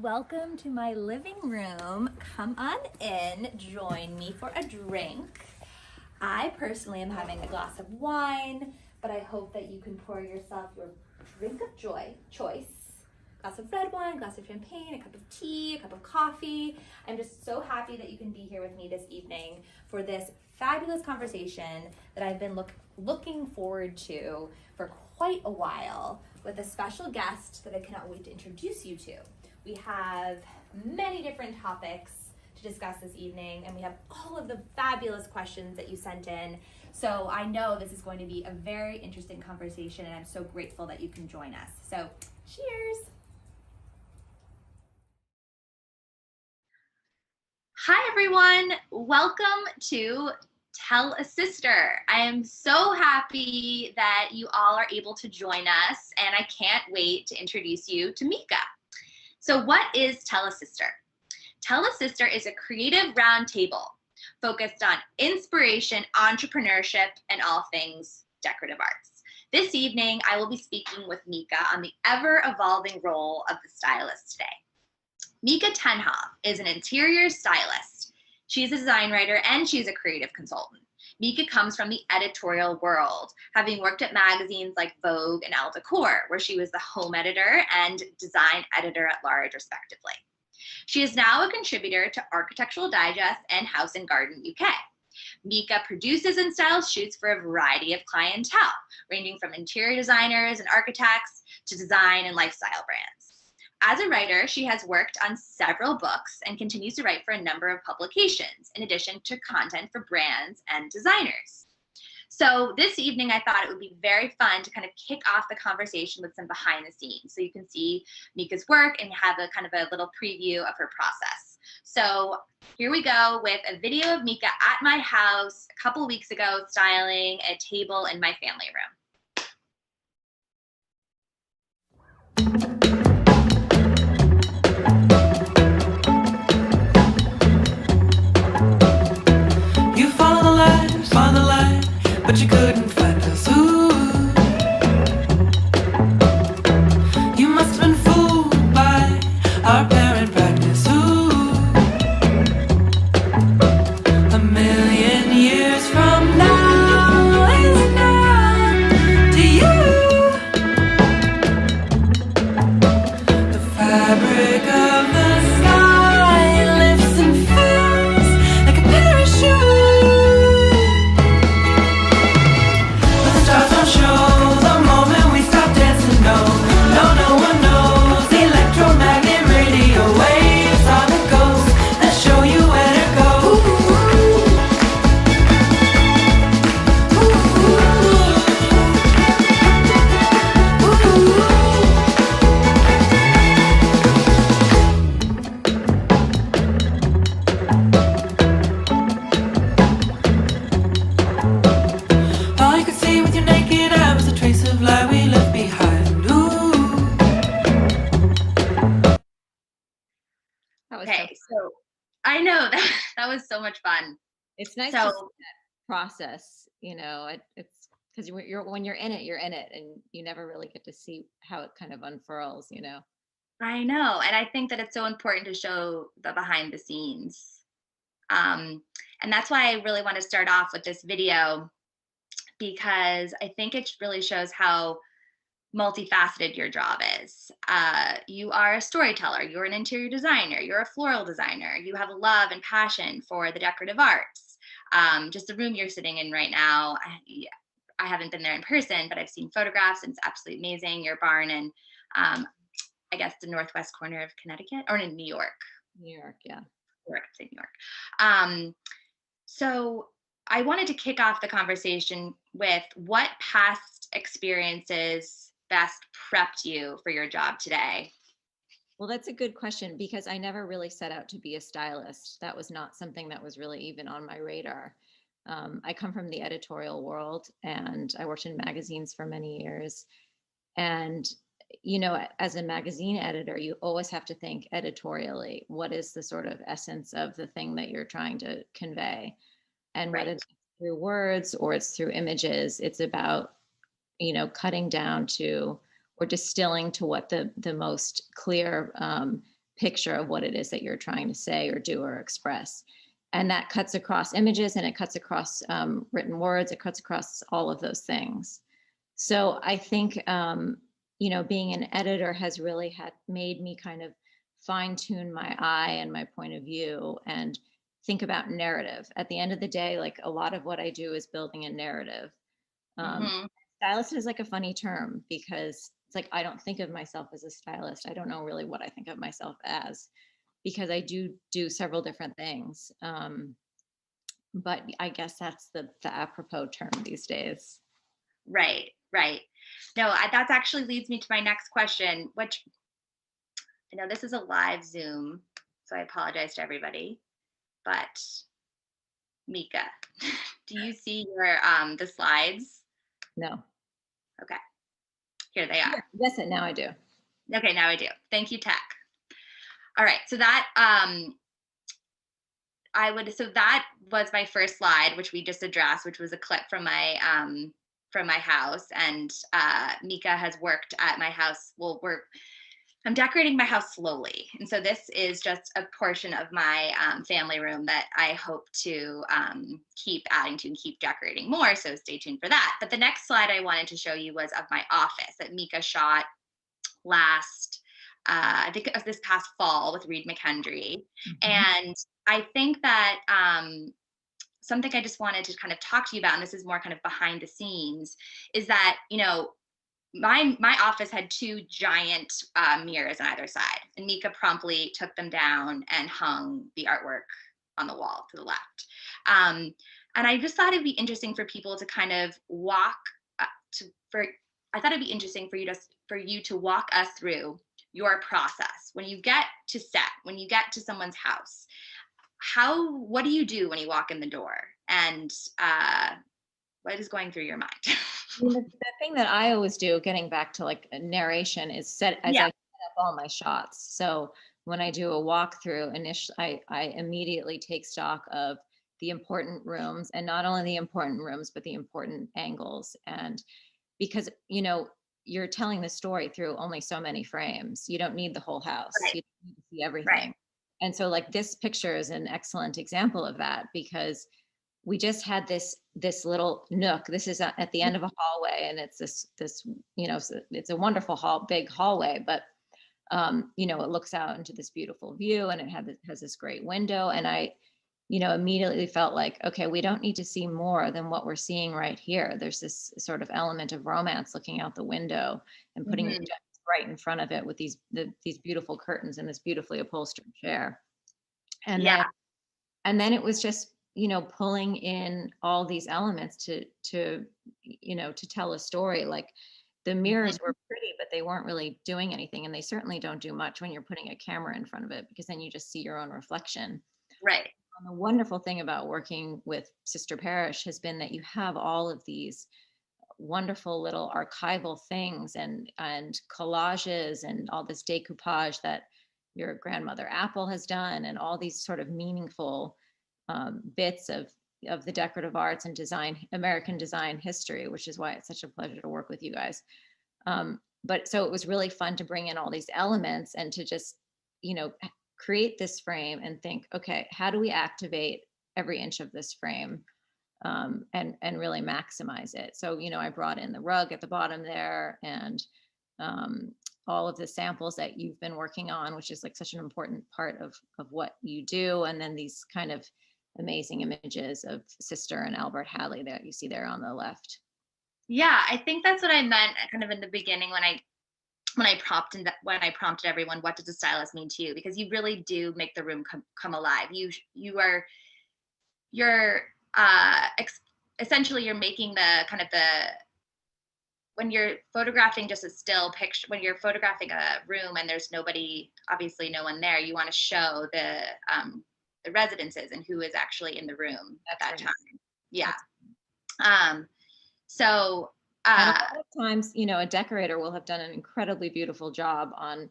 welcome to my living room. Come on in, join me for a drink. I personally am having a glass of wine, but I hope that you can pour yourself your drink of choice. Glass of red wine, glass of champagne, a cup of tea, a cup of coffee. I'm just so happy that you can be here with me this evening for this fabulous conversation that I've been looking forward to for quite a while with a special guest that I cannot wait to introduce you to. We have many different topics to discuss this evening, and we have all of the fabulous questions that you sent in. So I know this is going to be a very interesting conversation, and I'm so grateful that you can join us. So cheers. Hi everyone, welcome to Tell a Sister. I am so happy that you all are able to join us, and I can't wait to introduce you to Mieke. So what is Tell a Sister? Tell a Sister is a creative roundtable focused on inspiration, entrepreneurship, and all things decorative arts. This evening, I will be speaking with Mieke on the ever-evolving role of the stylist today. Mieke Tenhoff is an interior stylist. She's a design writer and she's a creative consultant. Mieke comes from the editorial world, having worked at magazines like Vogue and Elle Decor, where she was the home editor and design editor at large, respectively. She is now a contributor to Architectural Digest and House and Garden UK. Mieke produces and styles shoots for a variety of clientele, ranging from interior designers and architects to design and lifestyle brands. As a writer, she has worked on several books and continues to write for a number of publications, in addition to content for brands and designers. So this evening, I thought it would be very fun to kind of kick off the conversation with some behind the scenes, so you can see Miike's work and have a kind of a little preview of her process. So here we go with a video of Mieke at my house a couple weeks ago, styling a table in my family room. But you couldn't find us. Ooh, you must have been fooled by our parent practice. Ooh, a million years from now is not to you. The fabric of the sky lifts and falls like a parachute. So I know that was so much fun. It's nice to see that process, you know, it's because when you're in it, and you never really get to see how it kind of unfurls, you know. I know, and I think that it's so important to show the behind the scenes. And that's why I really want to start off with this video, because I think it really shows how multifaceted your job is. You are a storyteller, you're an interior designer, you're a floral designer, you have a love and passion for the decorative arts. Just the room you're sitting in right now, I haven't been there in person, but I've seen photographs and it's absolutely amazing. Your barn in, I guess, the northwest corner of Connecticut, or in New York. New York, yeah. New York. So I wanted to kick off the conversation with what past experiences best prepped you for your job today? Well, that's a good question, because I never really set out to be a stylist. That was not something that was really even on my radar. I come from the editorial world and I worked in magazines for many years. And, you know, as a magazine editor, you always have to think editorially. What is the sort of essence of the thing that you're trying to convey? And whether it's through words or it's through images, it's about, you know, cutting down to or distilling to what the most clear picture of what it is that you're trying to say or do or express. And that cuts across images, and it cuts across written words. It cuts across all of those things. So I think, being an editor has really made me kind of fine tune my eye and my point of view and think about narrative. At the end of the day, like, a lot of what I do is building a narrative. Mhm. Stylist is like a funny term because it's like, I don't think of myself as a stylist. I don't know really what I think of myself as, because I do several different things. But I guess that's the apropos term these days. Right, right. No, that actually leads me to my next question, which I know this is a live Zoom, so I apologize to everybody. But Mieke, do you see your the slides? No. Okay, here they are. Yes, now I do. Okay, now I do. Thank you, tech. All right, so that so that was my first slide, which we just addressed, which was a clip from my house. And Mieke has worked at my house. Well, I'm decorating my house slowly, and so this is just a portion of my family room that I hope to keep adding to and keep decorating more. So stay tuned for that. But the next slide I wanted to show you was of my office that Mieke shot last. I think it was this past fall with Reed McKendry. Mm-hmm. And I think that something I just wanted to kind of talk to you about, and this is more kind of behind the scenes, is that, my office had two giant mirrors on either side, and Mieke promptly took them down and hung the artwork on the wall to the left. And I just thought it'd be interesting for people to kind of I thought it'd be interesting for you to walk us through your process when you get to set, when you get to someone's house. What do you do when you walk in the door, and what is going through your mind? The thing that I always do, getting back to like a narration, is I set up all my shots. So when I do a walkthrough, initially, I immediately take stock of the important rooms, and not only the important rooms, but the important angles. And because, you're telling the story through only so many frames. You don't need the whole house. Right. You don't need to see everything. Right. And so, like, this picture is an excellent example of that, because we just had this little nook. This is at the end of a hallway, and it's this it's a wonderful big hallway, but it looks out into this beautiful view, and it has this great window. And I immediately felt like, okay, we don't need to see more than what we're seeing right here. There's this sort of element of romance looking out the window and putting it right in front of it with these beautiful curtains and this beautifully upholstered chair. And then it was just, pulling in all these elements to tell a story. Like, the mirrors were pretty, but they weren't really doing anything. And they certainly don't do much when you're putting a camera in front of it, because then you just see your own reflection. Right. And the wonderful thing about working with Sister Parish has been that you have all of these wonderful little archival things and collages and all this decoupage that your grandmother Apple has done, and all these sort of meaningful bits of the decorative arts and American design history, which is why it's such a pleasure to work with you guys. But so it was really fun to bring in all these elements and to just, create this frame and think, okay, how do we activate every inch of this frame and really maximize it? So, I brought in the rug at the bottom there, and all of the samples that you've been working on, which is like such an important part of what you do. And then these kind of amazing images of Sister and Albert Hadley that you see there on the left. Yeah, I think that's what I meant kind of in the beginning when I prompted everyone, what does a stylist mean to you? Because you really do make the room come alive. Essentially you're making when you're photographing just a still picture, when you're photographing a room and there's obviously no one there, you want to show the residences and who is actually in the room at that time. Yeah. So and a lot of times, a decorator will have done an incredibly beautiful job on,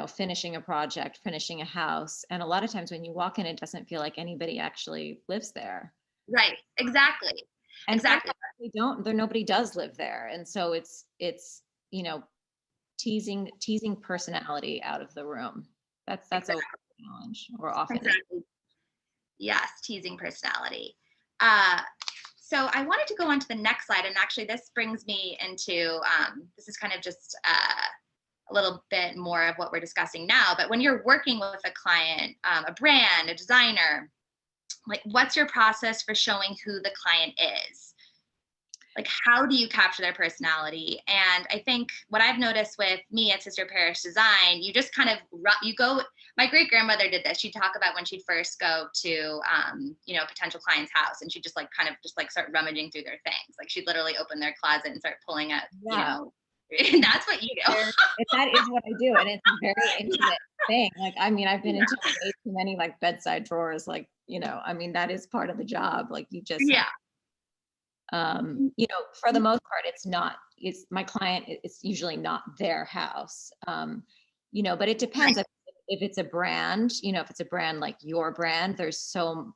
finishing a project, finishing a house. And a lot of times when you walk in, it doesn't feel like anybody actually lives there. Right. Exactly. And exactly. Nobody does live there. And so it's teasing personality out of the room. That's Exactly. always a challenge, or often. Exactly. Yes, teasing personality. So I wanted to go on to the next slide, and actually this brings me into, this is kind of just a little bit more of what we're discussing now, but when you're working with a client, a brand, a designer, like what's your process for showing who the client is? Like, how do you capture their personality? And I think what I've noticed with me at Sister Parish Design, you just kind of, you go, my great grandmother did this. She'd talk about when she'd first go to, you know, a potential client's house, and she'd just like kind of just like start rummaging through their things. Like she'd literally open their closet and start pulling out, you know, and that's what you do. That is what I do. And it's a very intimate thing. Like, I mean, I've been into way too many like bedside drawers, like, you know, I mean, that is part of the job. Like you just, you know, for the most part, it's my client, it's usually not their house. You know, but it depends. If it's a brand, you know, if it's a brand like your brand, there's so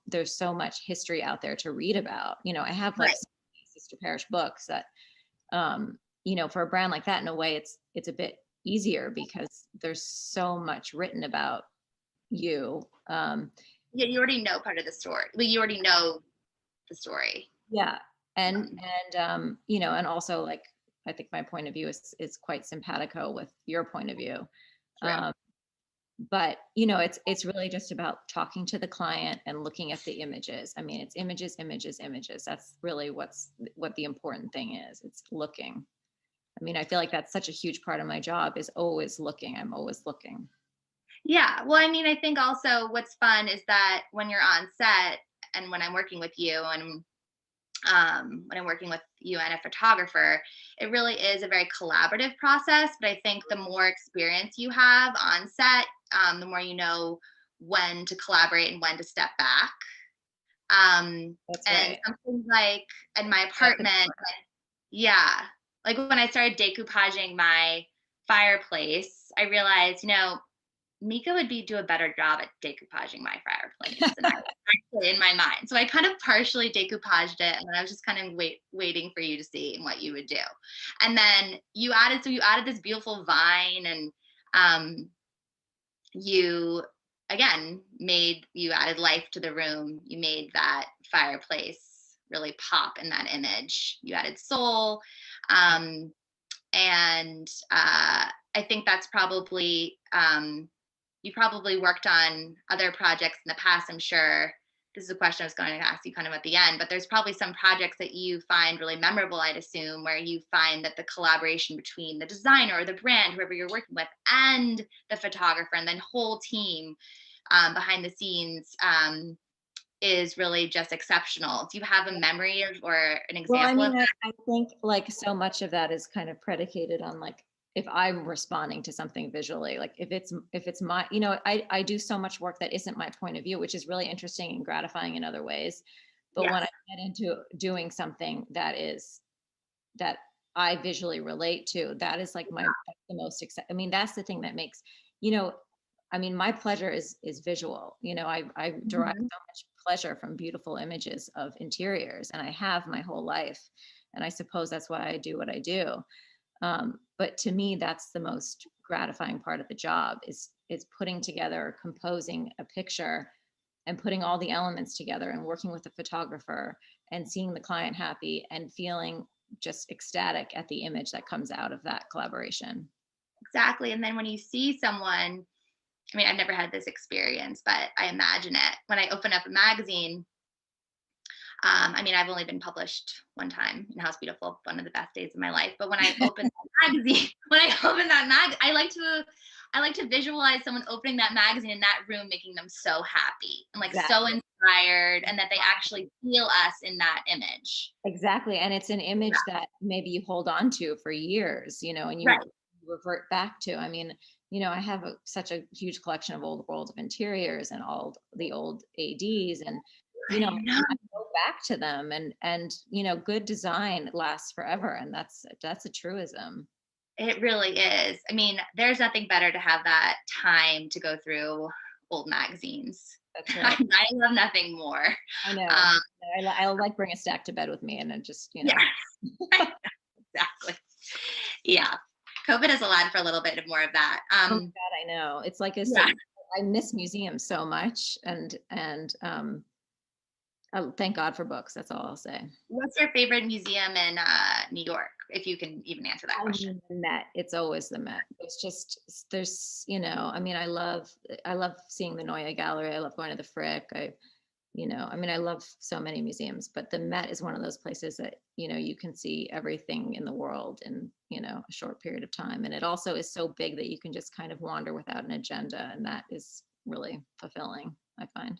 much history out there to read about. You know, I have like Sister Parish books that, you know, for a brand like that, in a way, it's a bit easier because there's so much written about you. Yeah, you already know part of the story. Well, you already know the story. Yeah. And you know, and also like, I think my point of view is quite simpatico with your point of view. But you know, it's really just about talking to the client and looking at the images. I mean, it's images, images, images. That's really what the important thing is. It's looking. I mean, I feel like that's such a huge part of my job, is always looking. I'm always looking. Yeah. Well, I mean, I think also what's fun is that when you're on set and when I'm working with you and when I'm working with you and a photographer, it really is a very collaborative process. But I think the more experience you have on set, the more you know when to collaborate and when to step back. That's and right. something like in my apartment, like when I started decoupaging my fireplace, I realized, you know, Mieke would do a better job at decoupaging my fireplace than I was actually in my mind. So I kind of partially decoupaged it, and then I was just kind of waiting for you to see what you would do. And then you added this beautiful vine, and you again you added life to the room. You made that fireplace really pop in that image. You added soul. And I think that's probably, you probably worked on other projects in the past, I'm sure. This is a question I was going to ask you kind of at the end, but there's probably some projects that you find really memorable, I'd assume, where you find that the collaboration between the designer or the brand, whoever you're working with, and the photographer and then whole team behind the scenes is really just exceptional. Do you have a memory or an example of that? I think like so much of that is kind of predicated on like, if I'm responding to something visually, like if it's my, you know, I do so much work that isn't my point of view, which is really interesting and gratifying in other ways. But when I get into doing something that I visually relate to, that is like the most I mean, that's the thing that makes, you know, I mean, my pleasure is visual. You know, I derive so much pleasure from beautiful images of interiors, and I have my whole life. And I suppose that's why I do what I do. But to me, that's the most gratifying part of the job is putting together, composing a picture and putting all the elements together and working with the photographer and seeing the client happy and feeling just ecstatic at the image that comes out of that collaboration. Exactly. And then when you see someone, I mean, I've never had this experience, but I imagine it. When I open up a magazine, I mean, I've only been published one time in House Beautiful, one of the best days of my life. But when I open that magazine, I like to visualize someone opening that magazine in that room, making them so happy and like so inspired, and that they actually feel us in that image. Exactly. And it's an image that maybe you hold on to for years, you know, and you revert back to. I mean, you know, I have such a huge collection of old rolls of interiors and all the old ADs, and you know, I go back to them, and you know, good design lasts forever, and that's a truism. It really is. I mean, there's nothing better to have that time to go through old magazines. That's right. I love nothing more. I know. I like bring a stack to bed with me, and then just, you know. Yeah. Exactly. Yeah. COVID has allowed for a little bit more of that. Oh my God, I know. It's like I miss museums so much, and thank God for books. That's all I'll say. What's your favorite museum in New York, if you can even answer that question? The Met. It's always the Met. It's just there's I mean I love seeing the Neue Gallery. I love going to the Frick. I love so many museums, but the Met is one of those places that you can see everything in the world in a short period of time, and it also is so big that you can just kind of wander without an agenda, and that is really fulfilling, I find.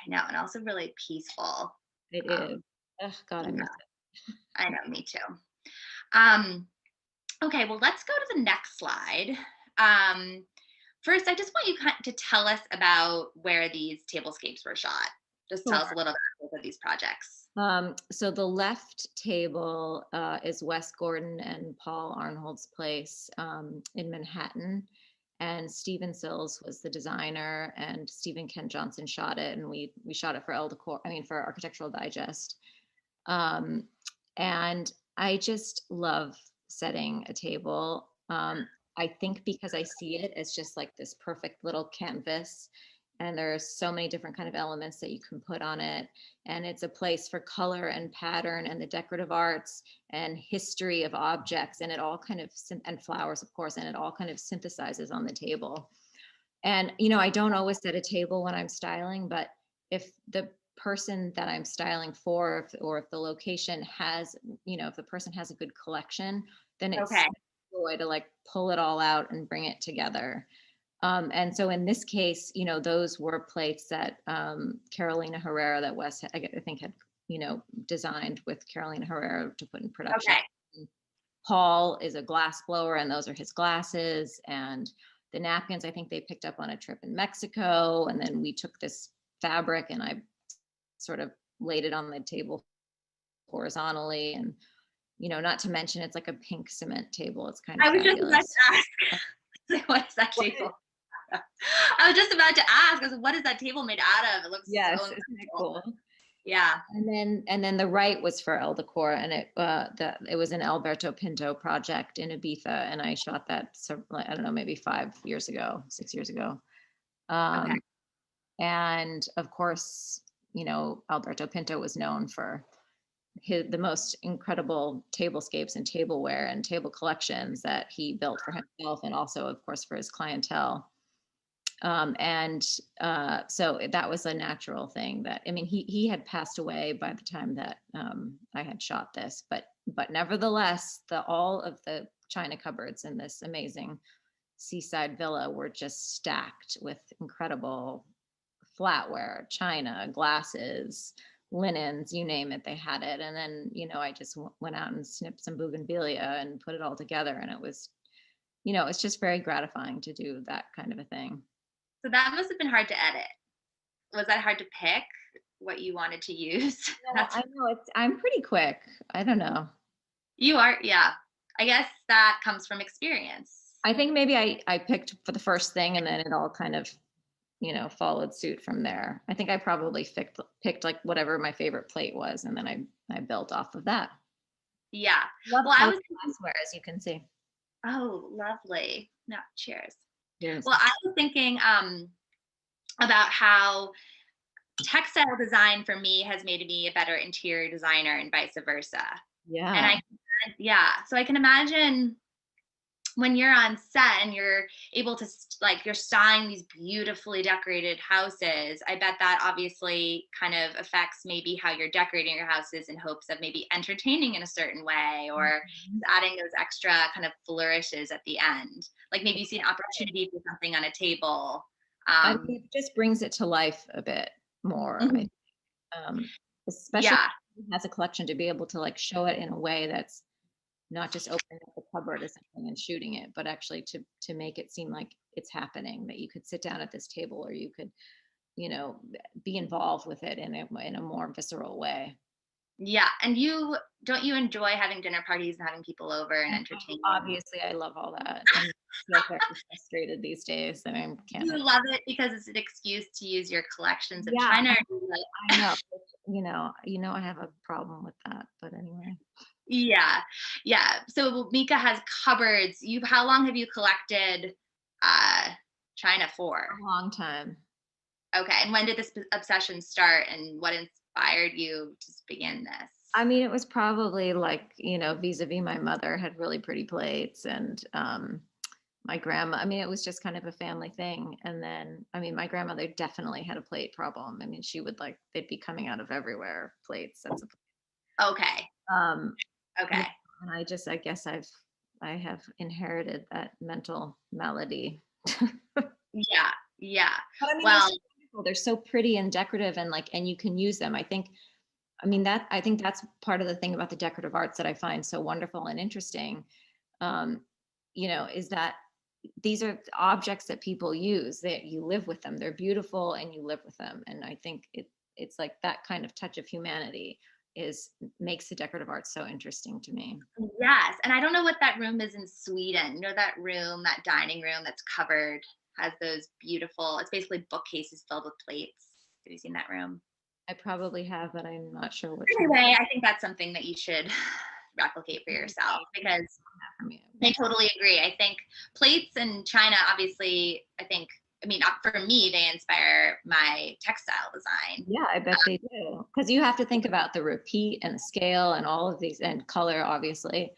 I know, and also really peaceful. It is. Oh God, I miss it. I know, me too. Okay, well, let's go to the next slide. First, I just want you to tell us about where these tablescapes were shot. Just tell us a little bit about these projects. So the left table is Wes Gordon and Paul Arnhold's place in Manhattan. And Stephen Sills was the designer, and Stephen Kent Johnson shot it. And we shot it for for Architectural Digest. And I just love setting a table. I think because I see it as just like this perfect little canvas, and there's so many different kind of elements that you can put on it, and it's a place for color and pattern and the decorative arts and history of objects, and it all kind of and flowers, of course, and it all kind of synthesizes on the table. And I don't always set a table when I'm styling, but if the person that I'm styling for, or if the location has, if the person has a good collection, then it's a joy to like pull it all out and bring it together. And so in this case, those were plates that Carolina Herrera, that Wes, I think had, designed with Carolina Herrera to put in production. Okay. Paul is a glass blower, and those are his glasses. And the napkins, I think they picked up on a trip in Mexico. And then we took this fabric and I sort of laid it on the table horizontally. And, not to mention it's like a pink cement table. It's kind of fabulous. Just about to ask, what is that table? I was just about to ask, what is that table made out of? It looks so isn't it cool? Yeah. And then the right was for El Decor, and it was an Alberto Pinto project in Ibiza, and I shot that I don't know, maybe 6 years ago. And of course, Alberto Pinto was known for the most incredible tablescapes and tableware and table collections that he built for himself, and also, of course, for his clientele. So that was a natural thing he had passed away by the time that I had shot this, but nevertheless, all of the china cupboards in this amazing seaside villa were just stacked with incredible flatware, china, glasses, linens, you name it, they had it. And then, I just went out and snipped some bougainvillea and put it all together. And it was, it's just very gratifying to do that kind of a thing. So that must have been hard to edit. Was that hard to pick what you wanted to use? I know I'm pretty quick. I don't know. You are, yeah. I guess that comes from experience. I think maybe I picked for the first thing, and then it all kind of, followed suit from there. I think I probably picked like whatever my favorite plate was, and then I built off of that. Yeah. Well, I was glassware, as you can see. Oh, lovely. No, cheers. Yes. Well, I was thinking about how textile design for me has made me a better interior designer and vice versa. Yeah. And so I can imagine when you're on set and you're able to you're styling these beautifully decorated houses, I bet that obviously kind of affects maybe how you're decorating your houses in hopes of maybe entertaining in a certain way, or adding those extra kind of flourishes at the end. Like maybe you see an opportunity for something on a table. It just brings it to life a bit more. Mm-hmm. Especially if it has a collection, to be able to like show it in a way that's not just opening up the cupboard or something and shooting it, but actually to make it seem like it's happening, that you could sit down at this table, or you could, be involved with it in a more visceral way. Yeah. And don't you enjoy having dinner parties and having people over and entertaining? Obviously, I love all that. I'm so very frustrated these days. I mean, you love it because it's an excuse to use your collections of china. I know. I have a problem with that, but anyway. Yeah. So Mieke has cupboards. How long have you collected China for? A long time. Okay. And when did this obsession start, and what inspired you to begin this? I mean, it was probably like, vis-a-vis my mother had really pretty plates, and my grandma, I mean, it was just kind of a family thing. And then, I mean, my grandmother definitely had a plate problem. I mean, she would like, they'd be coming out of everywhere, plates. Okay. Um, Okay. and I guess I have inherited that mental malady. Yeah. Yeah. But I mean, Well, they're so pretty and decorative, and like, and you can use them. I think that's part of the thing about the decorative arts that I find so wonderful and interesting. Is that these are objects that people use, that you live with them. They're beautiful and you live with them. And I think it's like that kind of touch of humanity makes the decorative arts so interesting to me. yes. And I don't know what that room is in Sweden. That room, that dining room that's covered, has those beautiful, it's basically bookcases filled with plates. Have you seen that room? I probably have, but I'm not sure which Anyway, I think that's something that you should replicate for yourself, because I totally agree. I think plates in China, obviously, I mean, for me, they inspire my textile design. Yeah, I bet they do. Because you have to think about the repeat and the scale and all of these, and color, obviously.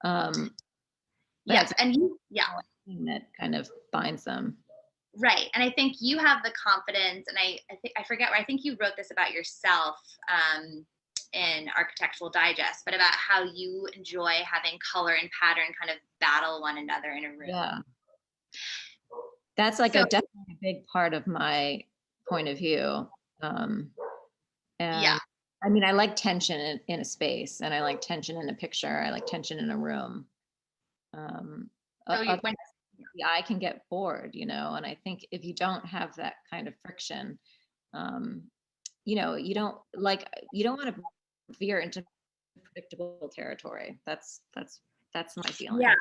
Yes, and yeah. That kind of binds them. Right. And I think you have the confidence, and I forget where, I think you wrote this about yourself in Architectural Digest, but about how you enjoy having color and pattern kind of battle one another in a room. Yeah. That's like definitely a big part of my point of view. And yeah. I mean, I like tension in a space, and I like tension in a picture. I like tension in a room. The eye can get bored, and I think if you don't have that kind of friction, you don't want to veer into predictable territory. That's my feeling. Yeah.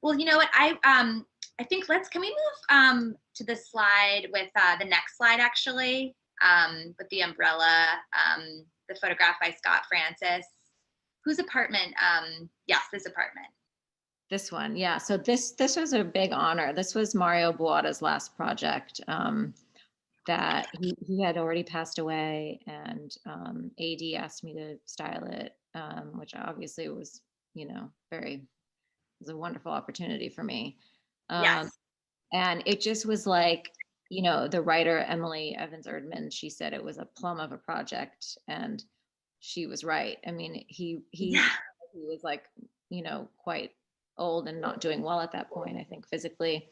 Well, you know what? I think can we move to the slide with the next slide, actually, with the umbrella, the photograph by Scott Francis. Whose apartment? Yes, this apartment. This one, yeah. So this was a big honor. This was Mario Buota's last project. That he had already passed away, and AD asked me to style it, which obviously was, was a wonderful opportunity for me. Yes. And it just was like, the writer Emily Evans Erdman, she said it was a plum of a project, and she was right. I mean, he was like, quite old and not doing well at that point, I think, physically.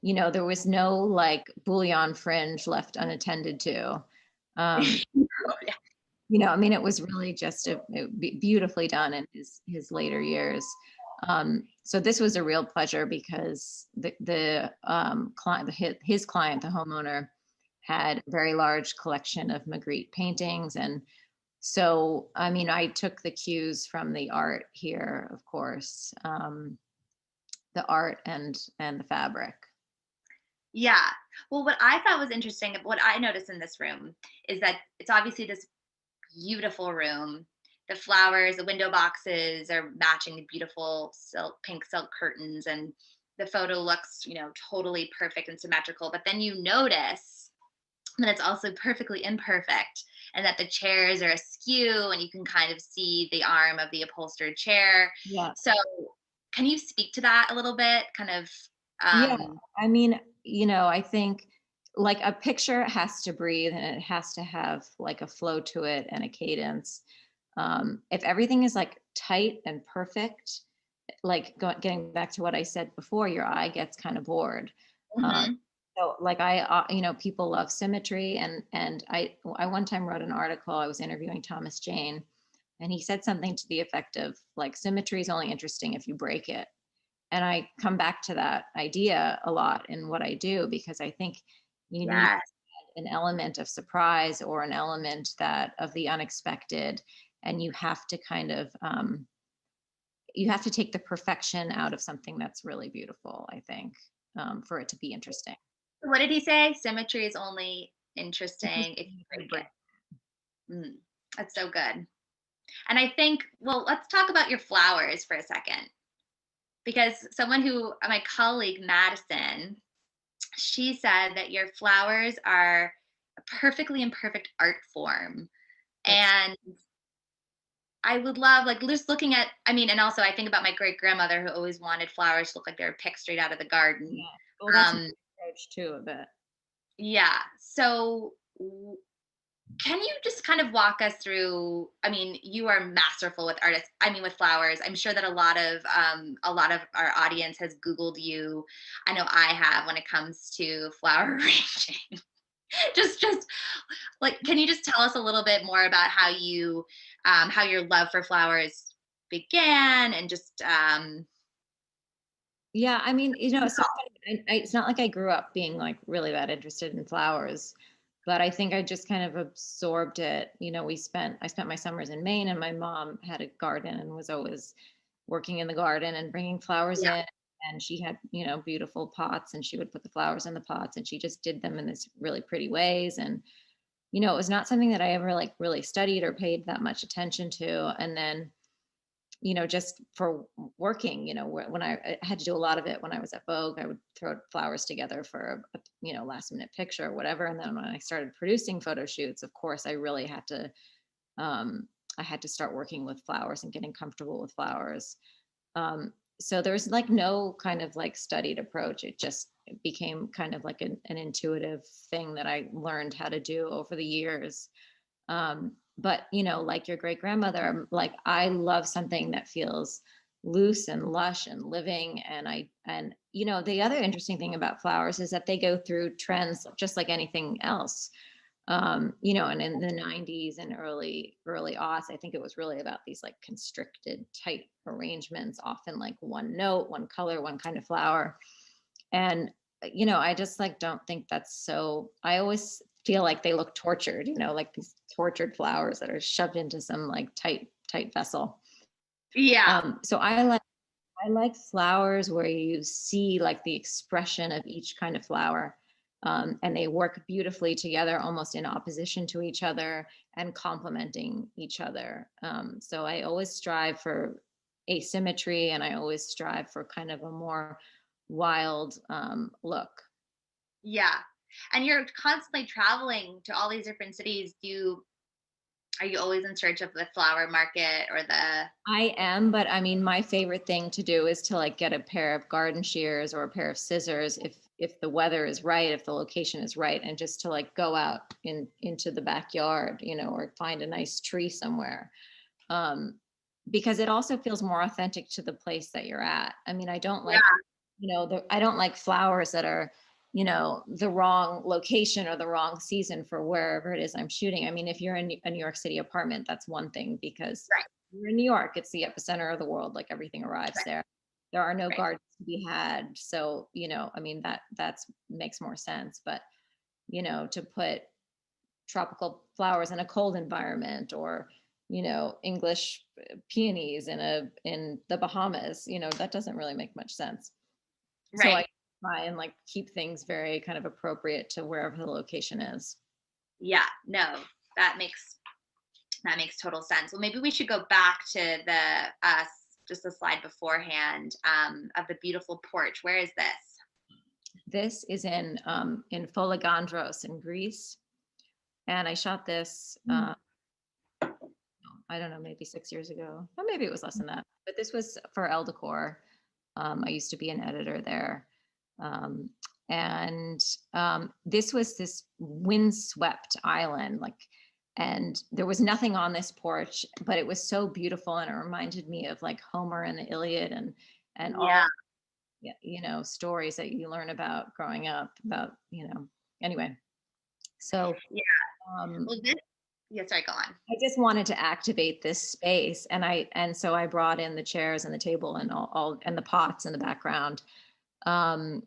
There was no like bouillon fringe left unattended to. I mean, it was really just beautifully done in his later years. So this was a real pleasure, because the client, his client, the homeowner, had a very large collection of Magritte paintings. And so, I mean, I took the cues from the art here, of course, the art and the fabric. Yeah. Well, what I thought was interesting, what I noticed in this room, is that it's obviously this beautiful room. The flowers, the window boxes are matching the beautiful pink silk curtains, and the photo looks, totally perfect and symmetrical. But then you notice that it's also perfectly imperfect, and that the chairs are askew, and you can kind of see the arm of the upholstered chair. Yeah. So can you speak to that a little bit? Kind of. Yeah. I mean, I think like a picture has to breathe, and it has to have like a flow to it and a cadence. If everything is like tight and perfect, like getting back to what I said before, your eye gets kind of bored. Mm-hmm. So like people love symmetry, and I one time wrote an article. I was interviewing Thomas Jane, and he said something to the effect of like, symmetry is only interesting if you break it. And I come back to that idea a lot in what I do, because I think you need an element of surprise, or an element of the unexpected, and you have to kind of you have to take the perfection out of something that's really beautiful, I think, for it to be interesting. What did he say? Symmetry is only interesting if you break it. That's so good. And I think, well, let's talk about your flowers for a second, because my colleague Madison, she said that your flowers are a perfectly imperfect art form. That's And I would love, like, just looking at, I mean, and also I think about my great grandmother who always wanted flowers to look like they were picked straight out of the garden. yeah. Well, that's my Um, approach too a bit. yeah. So, can you just kind of walk us through? I mean, you are masterful with artists. I mean, with flowers. I'm sure that a lot of our audience has Googled you. I know I have when it comes to flower arranging. Just like, can you just tell us a little bit more about how your love for flowers began, and just Yeah, I mean, it's so funny. It's not like I grew up being like really that interested in flowers, but I think I just kind of absorbed it. I spent my summers in Maine, and my mom had a garden and was always working in the garden and bringing flowers yeah, in. And she had, beautiful pots, and she would put the flowers in the pots, and she just did them in this really pretty ways. And, it was not something that I ever like really studied or paid that much attention to. And then, just for working, when I had to do a lot of it when I was at Vogue, I would throw flowers together for last minute picture or whatever. And then when I started producing photo shoots, of course, I really um, I had to start working with flowers and getting comfortable with flowers. So there's like no kind of like studied approach. It just became kind of like an intuitive thing that I learned how to do over the years. But like your great grandmother, like I love something that feels loose and lush and living. And the other interesting thing about flowers is that they go through trends just like anything else. And in the 90s and early aughts, I think it was really about these like constricted tight arrangements, often like one note, one color, one kind of flower. And I just like don't think that's so. I always feel like they look tortured, like these tortured flowers that are shoved into some like tight vessel. yeah, So I like flowers where you see like the expression of each kind of flower. And they work beautifully together, almost in opposition to each other and complementing each other. So I always strive for asymmetry, and I always strive for kind of a more wild look. yeah. And you're constantly traveling to all these different cities. Are you always in search of the flower market or the? I am, but I mean, my favorite thing to do is to like get a pair of garden shears or a pair of scissors if the weather is right, if the location is right, and just to like go out into the backyard, or find a nice tree somewhere. Um, because it also feels more authentic to the place that you're at. I mean, I don't Yeah, like, I don't like flowers that are, the wrong location or the wrong season for wherever it is I'm shooting. I mean, if you're in a New York City apartment, that's one thing, because right, you're in New York, it's the epicenter of the world, like everything arrives right, there. There are no right. gardens to be had. So, I mean, that's makes more sense. But, to put tropical flowers in a cold environment, or English peonies in the Bahamas, that doesn't really make much sense. So I Right. try and like keep things very kind of appropriate to wherever the location is. Yeah, no, that makes that makes total sense. Well, maybe we should go back to the just the slide beforehand of the beautiful porch. Where is this? This is in Foligandros in Greece, and I shot this I don't know, maybe 6 years ago, or maybe it was less than that. But this was for Elle Decor. I used to be an editor there. Um, and this was this windswept island, like, and there was nothing on this porch, but it was so beautiful, and it reminded me of like Homer and the Iliad, and Yeah. all, stories that you learn about growing up about, anyway. So Yeah. um, Well, this. Yeah. Sorry. Go on. I just wanted to activate this space, and so I brought in the chairs and the table and all and the pots in the background, um,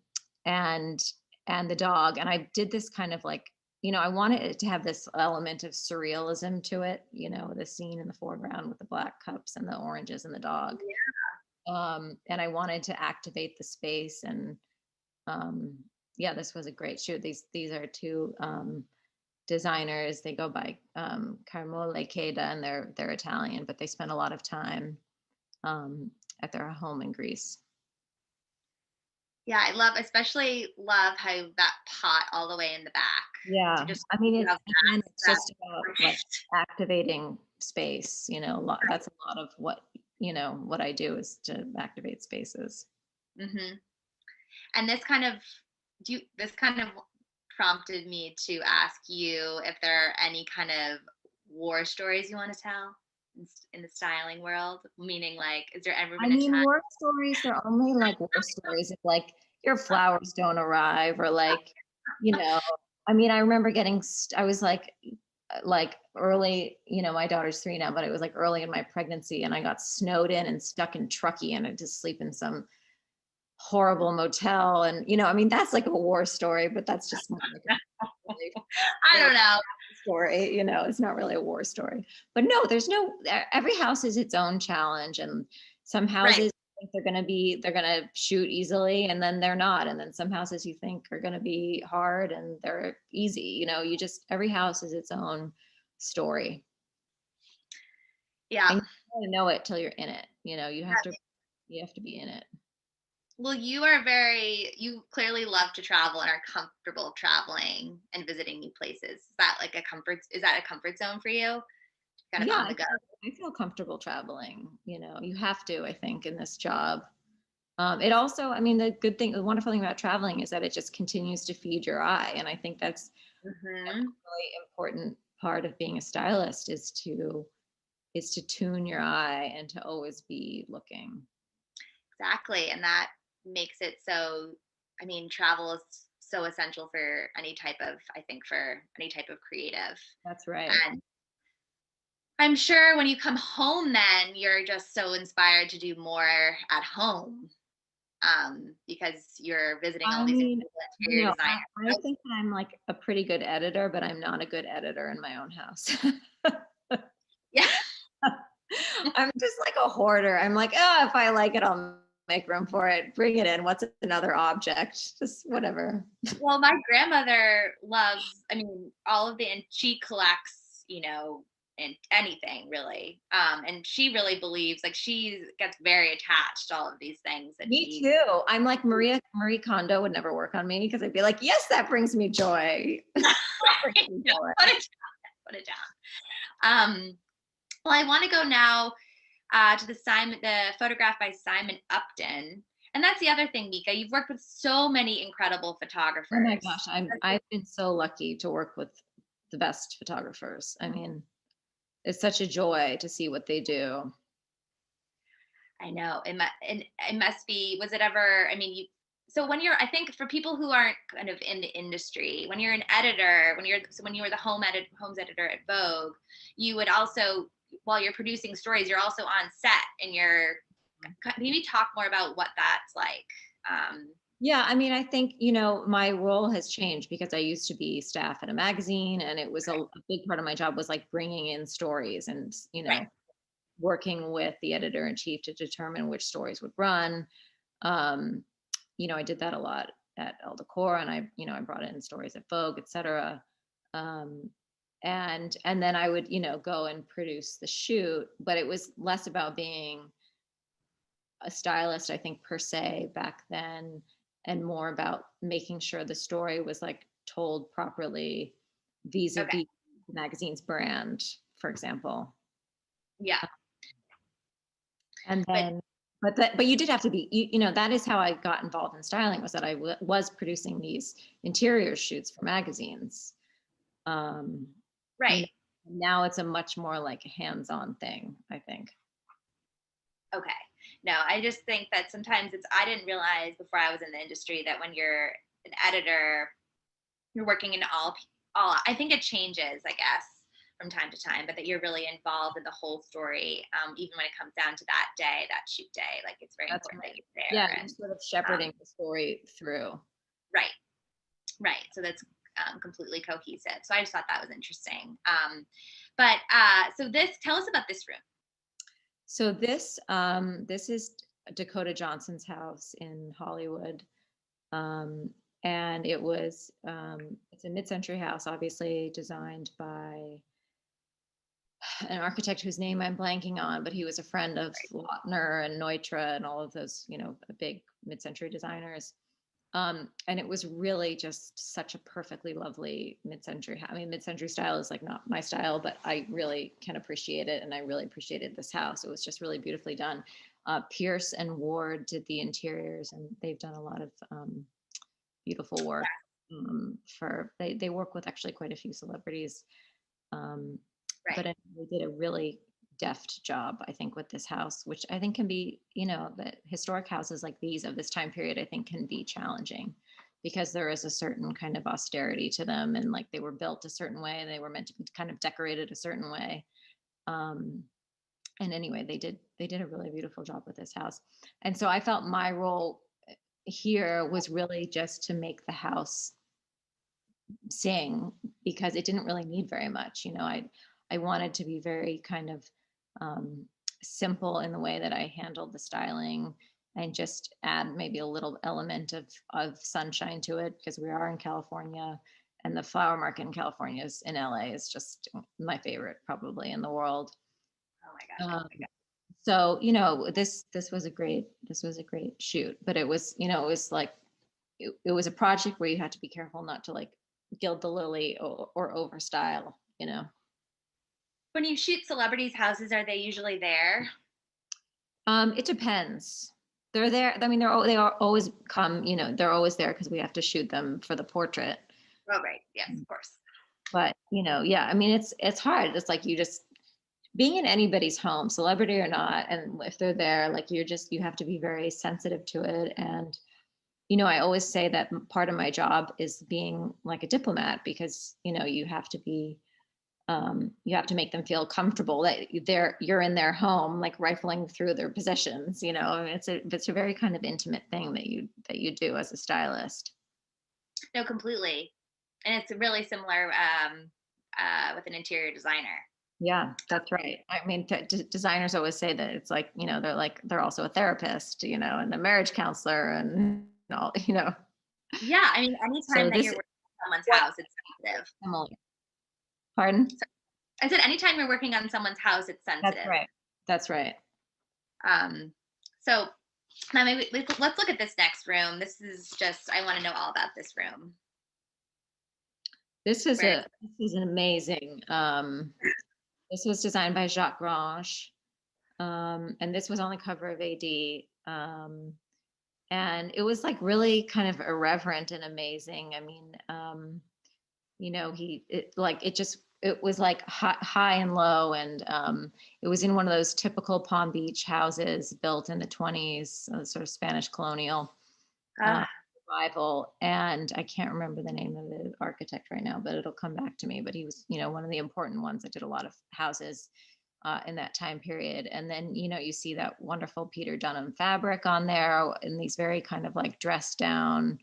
and the dog. And I did this kind of like, I wanted it to have this element of surrealism to it, the scene in the foreground with the black cups and the oranges and the dog. And I wanted to activate the space. And um, yeah, this was a great shoot. These are two designers. They go by Carmole Queda, and they're Italian, but they spend a lot of time um, at their home in Greece. Yeah, especially love how that pot all the way in the back. Yeah, To just I mean, it's love again, it's that. just about like activating space, that's a lot of what, what I do is to activate spaces. Mm-hmm. And this kind of prompted me to ask you if there are any kind of war stories you want to tell in the styling world. Meaning, like, is there ever I been a mean, time? war stories, they're only like war stories if like your flowers don't arrive or like, you know, I mean, I remember I was like early, my daughter's 3 now, but it was like early in my pregnancy and I got snowed in and stuck in Truckee and I had to sleep in some horrible motel. And, I mean, that's like a war story, but that's just more like I don't know. story, it's not really a war story. But no, every house is its own challenge. And some Right. houses think they're gonna shoot easily and then they're not. And then some houses you think are gonna be hard and they're easy. Every house is its own story. Yeah. And you don't really know it till you're in it. You have to be in it. Well, you clearly love to travel and are comfortable traveling and visiting new places. Is that a comfort zone for you? Kind of Yeah, on I the go. feel, I feel comfortable traveling. You have to, I think, in this job. It also, I mean, the wonderful thing about traveling is that it just continues to feed your eye. And I think that's a Hmm. really important part of being a stylist is to tune your eye and to always be looking. Exactly. And that makes it so, I mean, travel is so essential for any type of creative. That's right. And I'm sure when you come home, then you're just so inspired to do more at home, because you're visiting all I these mean, incredible interior I designers. think I'm like a pretty good editor, but I'm not a good editor in my own house. Yeah. I'm just like a hoarder. I'm like, oh, if I like it, I'll make room for it. Bring it in. What's another object? Just whatever. Well, my grandmother loves, I mean, all of and she collects, and anything really. And she really believes, like, she gets very attached to all of these things that Me she. too. I'm like Marie Kondo would never work on me because I'd be like, yes, that brings me joy. That brings me Yeah, joy. put it down. Well, I want to go now to the photograph by Simon Upton. And that's the other thing, Mieke. You've worked with so many incredible Oh my photographers. gosh, I've been so lucky to work with the best photographers. I mean, it's such a joy to see what they do. I know. And it must be, was it ever, I mean, so I think for people who aren't kind of in the industry, when you're an editor, when you were the homes editor at Vogue, you would also, while you're producing stories, you're also on set and maybe talk more about what that's like. Yeah, I mean, I think, my role has changed because I used to be staff at a magazine and it was a big part of my job was like bringing in stories and, Right. working with the editor in chief to determine which stories would run. Um, I did that a lot at El Decor and I brought in stories at Vogue, et cetera. Um, and then I would, go and produce the shoot, but it was less about being a stylist, I think, per se back then, and more about making sure the story was like told properly Okay. vis-a-vis the magazine's brand, for example. Yeah. And But then, but you did have to be, that is how I got involved in styling was that I was producing these interior shoots for magazines. Um, you know, right. now it's a much more like hands-on thing, I think. Okay. No, I just think that sometimes I didn't realize before I was in the industry that when you're an editor, you're working in I think it changes, I guess, from time to time, but that you're really involved in the whole story, even when it comes down to that shoot day. Like, it's very That's important right. that you're Yeah, there. you're And sort of um, shepherding the story through. right, right. So that's completely cohesive. So I just thought that was interesting. Tell us about this room. So this is Dakota Johnson's house in Hollywood. And it's a mid-century house, obviously designed by an architect whose name I'm blanking on, but he was a friend of Lautner and Neutra and all of those, big mid-century designers. And it was really just such a perfectly lovely mid-century. I mean, mid-century style is like not my style, but I really can appreciate it. And I really appreciated this house. It was just really beautifully done. Pierce and Ward did the interiors, and they've done a lot of beautiful work. They work with actually quite a few celebrities. Right. But they did a really deft job, I think, with this house, which I think can be, the historic houses like these of this time period, I think can be challenging because there is a certain kind of austerity to them, and like they were built a certain way, they were meant to be kind of decorated a certain way. And anyway, they did a really beautiful job with this house. And so I felt my role here was really just to make the house sing, because it didn't really need very much. I wanted to be very kind of simple in the way that I handled the styling, and just add maybe a little element of sunshine to it, because we are in California, and the flower market in California in LA is just my favorite probably in the world. Oh my gosh. So this was a great shoot, but it was like it was a project where you had to be careful not to like gild the lily or over style. When you shoot celebrities' houses, are they usually there? It depends. They're there. I mean, they are always come. They're always there because we have to shoot them for the portrait. Oh, right. Yes, of course. But yeah. I mean, it's hard. It's like you just being in anybody's home, celebrity or not, and if they're there, like you have to be very sensitive to it. And I always say that part of my job is being like a diplomat, because you have to be. You have to make them feel comfortable that you're in their home, like rifling through their possessions. I mean, it's a very kind of intimate thing that you do as a stylist. No, completely. And it's really similar with an interior designer. Yeah, that's right. I mean, designers always say that it's like, they're also a therapist, and a marriage counselor and all. Yeah, I mean, anytime that you're working on someone's house, it's sensitive. Similar. Pardon? I said anytime you're working on someone's house, it's sensitive. That's right. So now maybe let's look at this next room. This is just, I want to know all about this room. This is an amazing. This was designed by Jacques Grange, and this was on the cover of AD. And it was like really kind of irreverent and amazing. I mean, it was like high and low, and it was in one of those typical Palm Beach houses built in the 20s, sort of Spanish colonial revival. And I can't remember the name of the architect right now, but it'll come back to me. But he was, one of the important ones that did a lot of houses in that time period. And then, you see that wonderful Peter Dunham fabric on there, and these very kind of like dressed down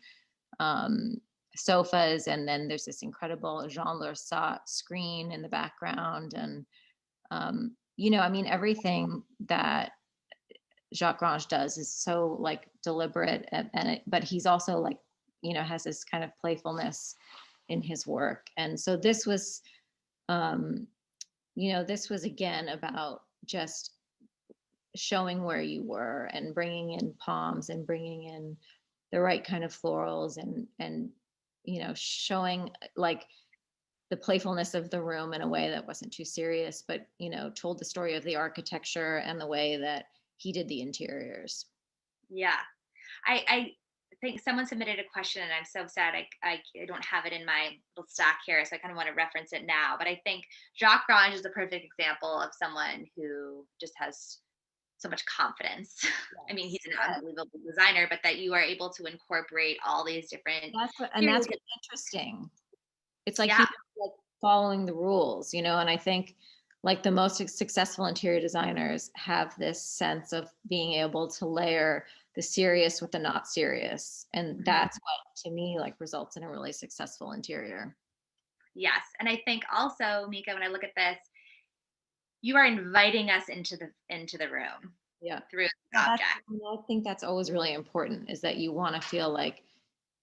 sofas, and then there's this incredible Jean Laursat screen in the background. And I mean, everything that Jacques Grange does is so like deliberate, but he's also like has this kind of playfulness in his work. And so this was this was again about just showing where you were, and bringing in palms, and bringing in the right kind of florals, and showing like the playfulness of the room in a way that wasn't too serious, but told the story of the architecture and the way that he did the interiors. Yeah, I think someone submitted a question, and I'm so sad I don't have it in my little stack here, so I kind of want to reference it now. But I think Jacques Grange is a perfect example of someone who just has so much confidence. Yes. I mean, he's an unbelievable designer, but that you are able to incorporate all these different. That's what's interesting. It's like he's like following the rules, and I think like the most successful interior designers have this sense of being able to layer the serious with the not serious, and that's what to me like results in a really successful interior. Yes, and I think also, Mieke, when I look at this, you are inviting us into the room. Yeah, through the object. I think that's always really important, is that you want to feel like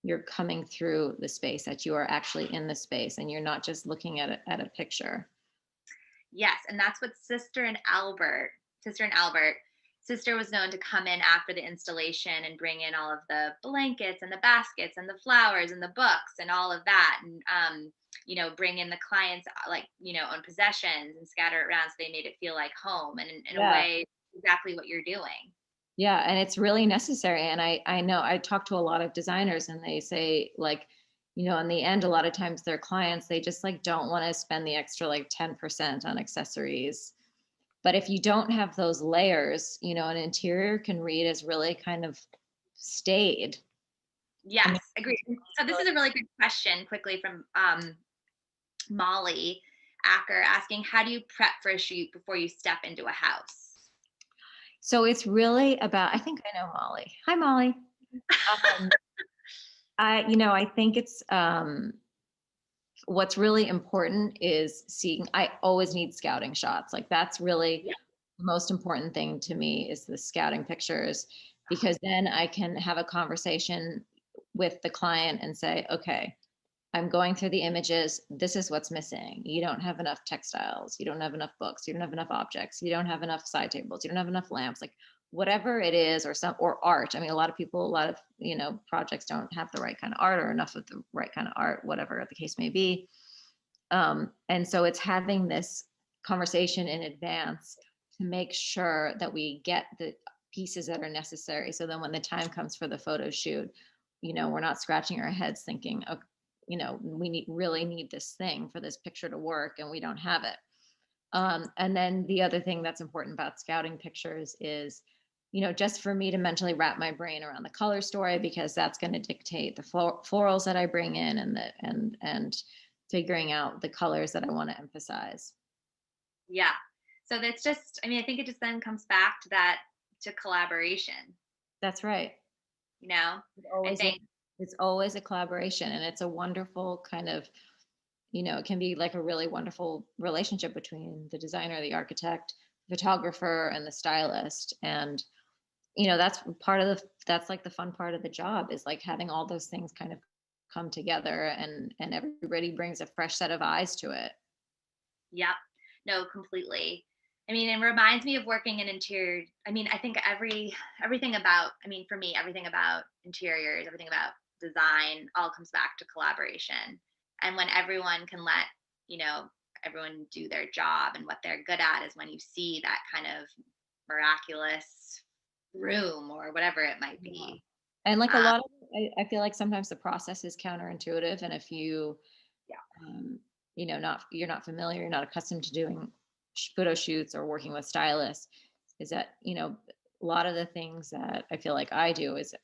you're coming through the space, that you are actually in the space, and you're not just looking at a picture. Yes, and that's what Sister and Albert sister was known to come in after the installation and bring in all of the blankets and the baskets and the flowers and the books and all of that. And, bring in the clients, like, own possessions and scatter it around so they made it feel like home. And in a way, exactly what you're doing. Yeah. And it's really necessary. And I know I talk to a lot of designers and they say, like, in the end, a lot of times their clients, they just like don't want to spend the extra like 10% on accessories. But if you don't have those layers, an interior can read as really kind of staid. Yes, agreed. So this is a really good question quickly from Molly Acker asking, how do you prep for a shoot before you step into a house? So it's really about, I think I know Molly. Hi, Molly. I think it's, what's really important is seeing, I always need scouting shots. Like that's really the most important thing to me is the scouting pictures, because then I can have a conversation with the client and say, okay, I'm going through the images. This is what's missing. You don't have enough textiles. You don't have enough books. You don't have enough objects. You don't have enough side tables. You don't have enough lamps, like whatever it is, or art. I mean, a lot of projects don't have the right kind of art or enough of the right kind of art, whatever the case may be. And so it's having this conversation in advance to make sure that we get the pieces that are necessary. So then when the time comes for the photo shoot, we're not scratching our heads thinking, oh, we really need this thing for this picture to work and we don't have it. And then the other thing that's important about scouting pictures is, just for me to mentally wrap my brain around the color story, because that's going to dictate the florals that I bring in and figuring out the colors that I want to emphasize. Yeah. So that's just, I think it just then comes back to collaboration. That's right. It's always a collaboration, and it's a wonderful kind of, it can be like a really wonderful relationship between the designer, the architect, photographer, and the stylist. And, that's like the fun part of the job, is like having all those things kind of come together and everybody brings a fresh set of eyes to it. Yep. No, completely. It reminds me of working in interior. I think everything about, for me, everything about interiors, everything about design all comes back to collaboration. And when everyone can let, everyone do their job and what they're good at, is when you see that kind of miraculous room or whatever it might be. And like a lot of, I feel like sometimes the process is counterintuitive. And if you, you're not familiar, you're not accustomed to doing photo shoots or working with stylists, is that, a lot of the things that I feel like I do is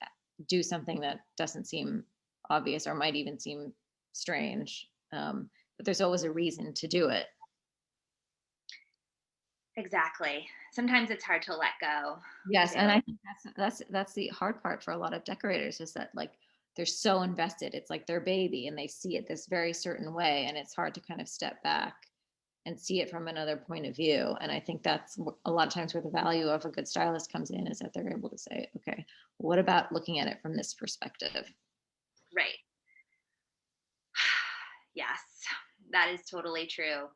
do something that doesn't seem obvious or might even seem strange. But there's always a reason to do it. Exactly. Sometimes it's hard to let go. Yes. And I think that's the hard part for a lot of decorators, is that like they're so invested. It's like their baby and they see it this very certain way. And it's hard to kind of step back and see it from another point of view. And I think that's a lot of times where the value of a good stylist comes in, is that they're able to say, okay, what about looking at it from this perspective? Right. Yes, that is totally true.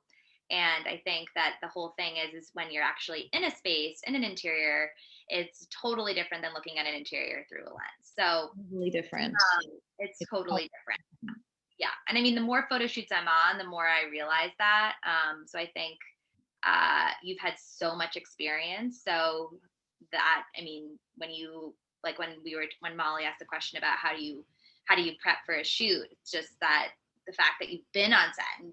And I think that the whole thing is when you're actually in a space, in an interior, it's totally different than looking at an interior through a lens. So totally different. It's totally different. Yeah. And the more photo shoots I'm on, the more I realize that. So I think you've had so much experience. So that, when Molly asked the question about how do you prep for a shoot, it's just that the fact that you've been on set and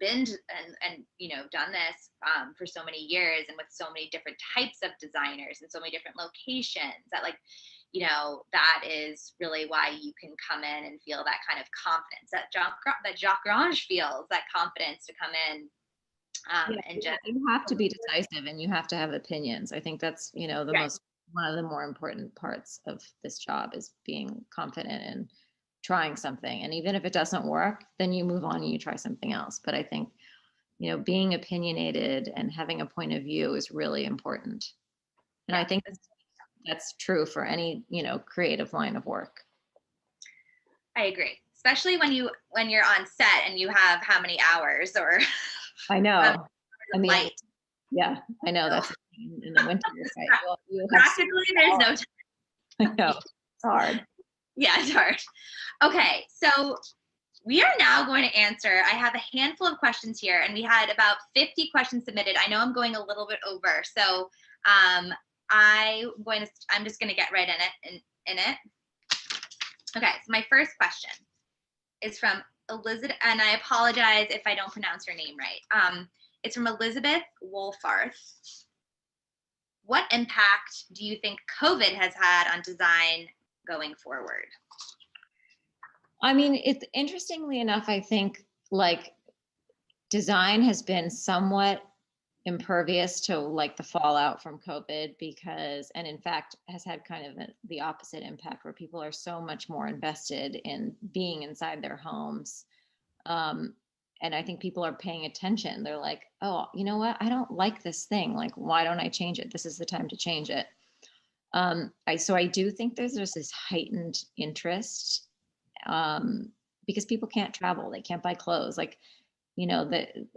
done this for so many years and with so many different types of designers and so many different locations, that that is really why you can come in and feel that kind of confidence that Jacques Grange feels, that confidence to come in. You have to be decisive and you have to have opinions. I think that's, one of the more important parts of this job, is being confident and trying something. And even if it doesn't work, then you move on and you try something else. But I think, being opinionated and having a point of view is really important. And I think that's true for any, creative line of work. I agree. Especially when you're on set and you have how many hours or I know. light. Yeah, I know. That's in the winter. Right? You'll have Practically, there's no time. I know, it's hard. Yeah, it's hard. Okay, so we are now going to answer. I have a handful of questions here, and we had about 50 questions submitted. I know I'm going a little bit over, so I'm just going to get right in it. Okay, so my first question is from Elizabeth, and I apologize if I don't pronounce her name right. It's from Elizabeth Wolfarth. What impact do you think COVID has had on design going forward? I mean, it's interestingly enough, I think like design has been somewhat impervious to like the fallout from COVID and in fact has had kind of the opposite impact where people are so much more invested in being inside their homes. And I think people are paying attention. They're like, oh, you know what? I don't like this thing. Like, why don't I change it? This is the time to change it. So I do think there's this heightened interest because people can't travel. They can't buy clothes. Like,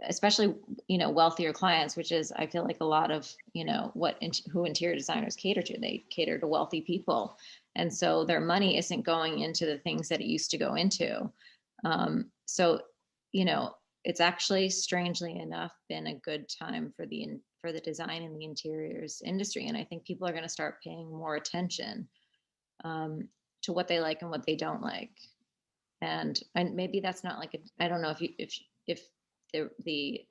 especially, wealthier clients, which is, I feel like a lot of, who interior designers cater to. They cater to wealthy people. And so their money isn't going into the things that it used to go into. So it's actually, strangely enough, been a good time for the design and the interiors industry. And I think people are going to start paying more attention to what they like and what they don't like. And maybe that's not like I don't know if the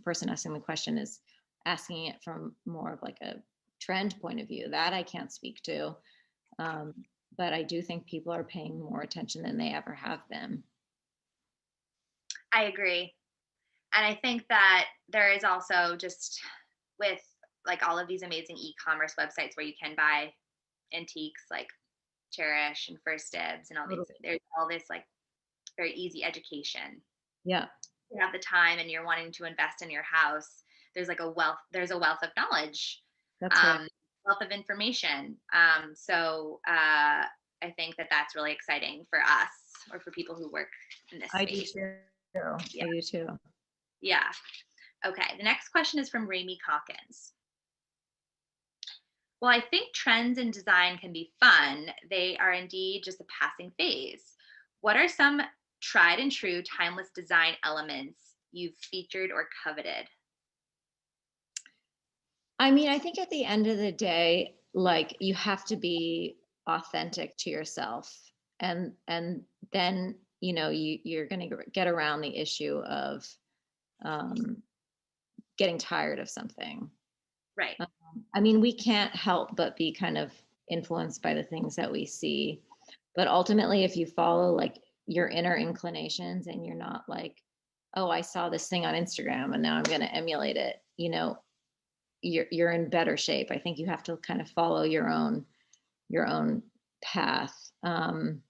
person asking the question is asking it from more of like a trend point of view, that I can't speak to. But I do think people are paying more attention than they ever have been. I agree. And I think that there is also, just with like all of these amazing e-commerce websites where you can buy antiques like Cherish and First Dibs and all these, there's all this like very easy education. Yeah. You have the time and you're wanting to invest in your house. There's a wealth of knowledge. That's right. Wealth of information. So I think that that's really exciting for us, or for people who work in this space. I do too. Yeah. Okay. The next question is from Rami Calkins. Well, I think trends in design can be fun. They are indeed just a passing phase. What are some tried and true timeless design elements you've featured or coveted? I mean, I think at the end of the day, like, you have to be authentic to yourself, and then you're going to get around the issue of getting tired of something. Right. I mean, we can't help but be kind of influenced by the things that we see. But ultimately, if you follow like your inner inclinations and you're not like, oh, I saw this thing on Instagram and now I'm going to emulate it, you're in better shape. I think you have to kind of follow your own path. Can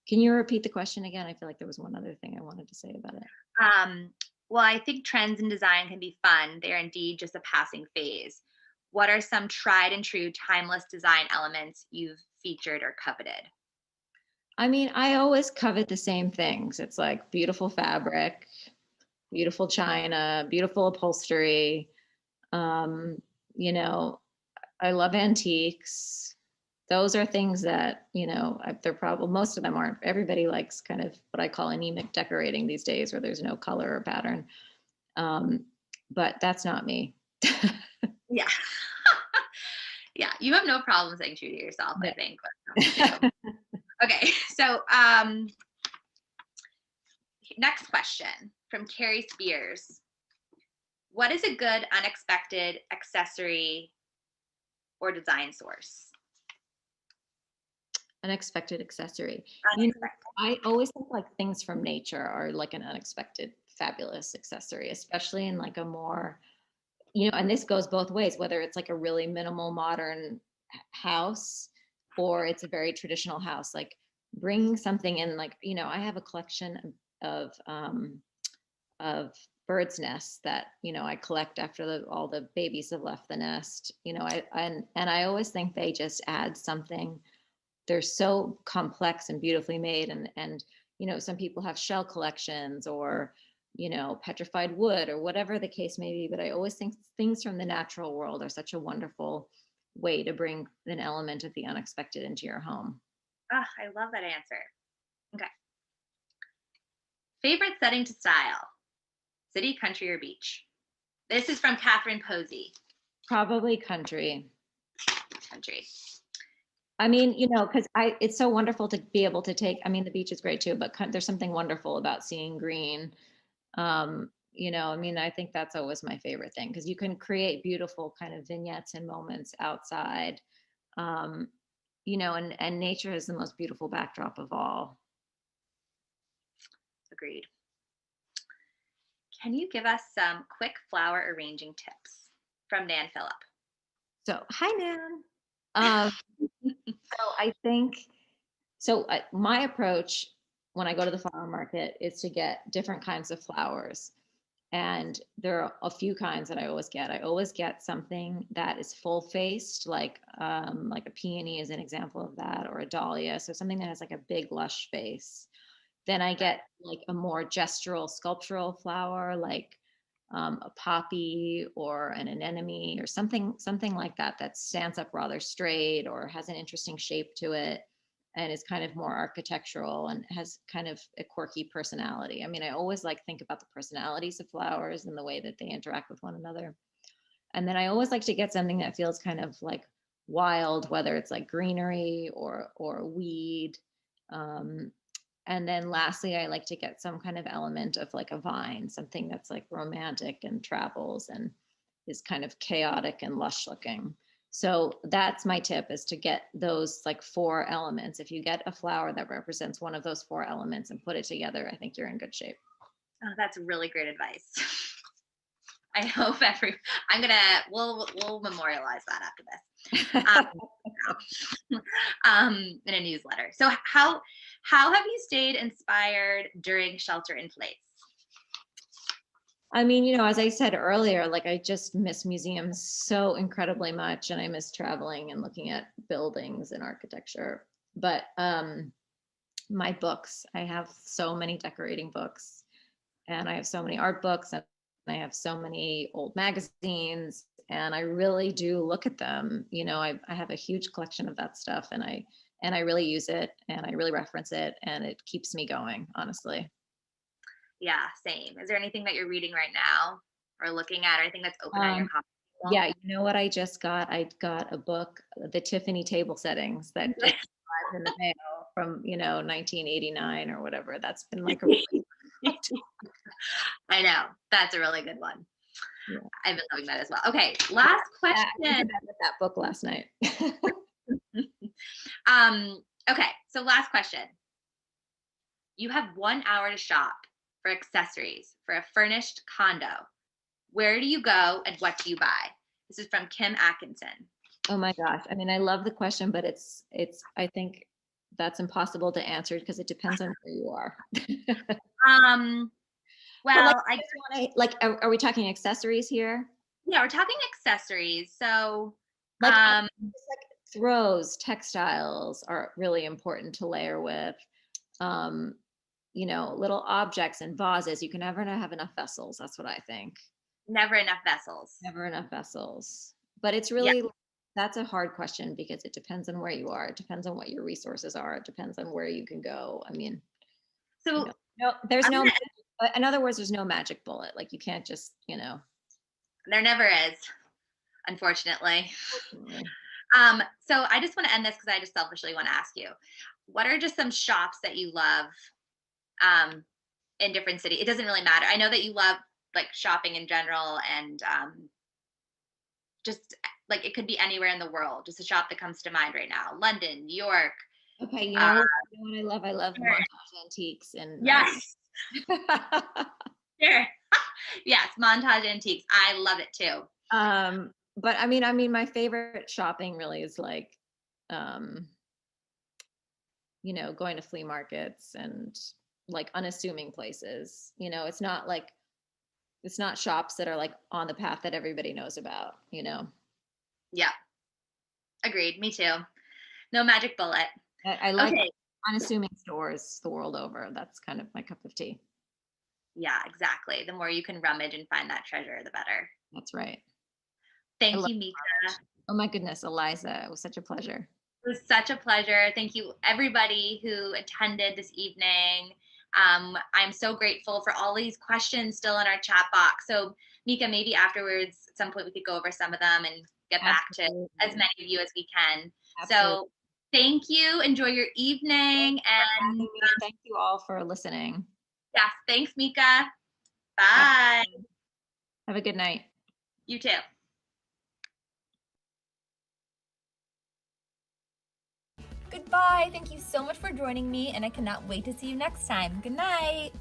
you repeat the question again? I feel like there was one other thing I wanted to say about it. Well, I think trends in design can be fun. They're indeed just a passing phase. What are some tried and true timeless design elements you've featured or coveted? I mean, I always covet the same things. It's like beautiful fabric, beautiful china, beautiful upholstery. I love antiques. Those are things that, they're probably, most of them aren't. Everybody likes kind of what I call anemic decorating these days, where there's no color or pattern. But that's not me. Yeah. Yeah. You have no problem saying true to yourself, yeah. I think. Okay. So next question from Carrie Spears. What is a good unexpected accessory or design source? Unexpected accessory. I always think like things from nature are like an unexpected, fabulous accessory, especially in like a more, and this goes both ways, whether it's like a really minimal modern house or it's a very traditional house, like bringing something in, like, I have a collection of bird's nests that, I collect after all the babies have left the nest, and I always think they just add something. They're so complex and beautifully made. And some people have shell collections or, petrified wood or whatever the case may be. But I always think things from the natural world are such a wonderful way to bring an element of the unexpected into your home. Oh, I love that answer. Okay. Favorite setting to style? City, country, or beach? This is from Catherine Posey. Probably country. Country. I mean, because it's so wonderful to be able to take, I mean, the beach is great too, but there's something wonderful about seeing green. I think that's always my favorite thing, because you can create beautiful kind of vignettes and moments outside. And nature is the most beautiful backdrop of all. Agreed. Can you give us some quick flower arranging tips from Nan Phillip? So, hi, Nan. I think, my approach when I go to the flower market is to get different kinds of flowers. And there are a few kinds that I always get. I always get something that is full faced, like a peony is an example of that, or a dahlia. So something that has like a big lush face. Then I get like a more gestural, sculptural flower, like a poppy or an anemone or something like that, that stands up rather straight or has an interesting shape to it and is kind of more architectural and has kind of a quirky personality. I mean, I always think about the personalities of flowers and the way that they interact with one another. And then I always like to get something that feels kind of like wild, whether it's like greenery or weed. And then lastly, I like to get some kind of element of like a vine, something that's like romantic and travels and is kind of chaotic and lush looking. So that's my tip, is to get those like 4 elements. If you get a flower that represents one of those 4 elements and put it together, I think you're in good shape. Oh, that's really great advice. I hope we'll memorialize that after this. In a newsletter. So how have you stayed inspired during shelter in place? I mean, as I said earlier, like I just miss museums so incredibly much, and I miss traveling and looking at buildings and architecture. But my books, I have so many decorating books, and I have so many art books, and I have so many old magazines, and I really do look at them. I have a huge collection of that stuff, and I really use it, and I really reference it, and it keeps me going, honestly. Yeah, same. Is there anything that you're reading right now or looking at, or anything that's open on your coffee table? Yeah, you know what I just got? I got a book, The Tiffany Table Settings, that just arrived in the mail from 1989 or whatever. That's been like a really I know, that's a really good one. Yeah. I've been loving that as well. Okay, last question. I went to bed with that book last night. Okay, so last question. You have 1 hour to shop for accessories for a furnished condo. Where do you go and what do you buy? This is from Kim Atkinson. Oh my gosh. I mean, I love the question, but I think that's impossible to answer because it depends on where you are. Well, are we talking accessories here? Yeah, we're talking accessories. So like throws, textiles are really important to layer with. Little objects and vases. You can never have enough vessels. That's what I think. Never enough vessels. Never enough vessels. But it's really, that's a hard question because it depends on where you are. It depends on what your resources are. It depends on where you can go. I mean, so there's in other words, there's no magic bullet. Like you can't just, There never is, unfortunately. So I just want to end this because I just selfishly want to ask you, what are just some shops that you love in different cities? It doesn't really matter. I know that you love like shopping in general, and just like it could be anywhere in the world. Just a shop that comes to mind right now. London, New York. Okay, you know what I love? I love Montage Antiques and yes. Sure. Yes, Montage Antiques. I love it too. But I mean, my favorite shopping really is like, going to flea markets and like unassuming places. It's not shops that are like on the path that everybody knows about. Yeah. Agreed. Me too. No magic bullet. I like unassuming stores the world over. That's kind of my cup of tea. Yeah, exactly. The more you can rummage and find that treasure, the better. That's right. Thank you, Mieke. Oh my goodness, Eliza, it was such a pleasure. It was such a pleasure. Thank you, everybody who attended this evening. I'm so grateful for all these questions still in our chat box. So, Mieke, maybe afterwards, at some point, we could go over some of them and get back to as many of you as we can. Absolutely. So, thank you. Enjoy your evening. And Thank you all for listening. yes, thanks, Mieke. Bye. Have a good night. You too. Goodbye. Thank you so much for joining me, and I cannot wait to see you next time. Good night.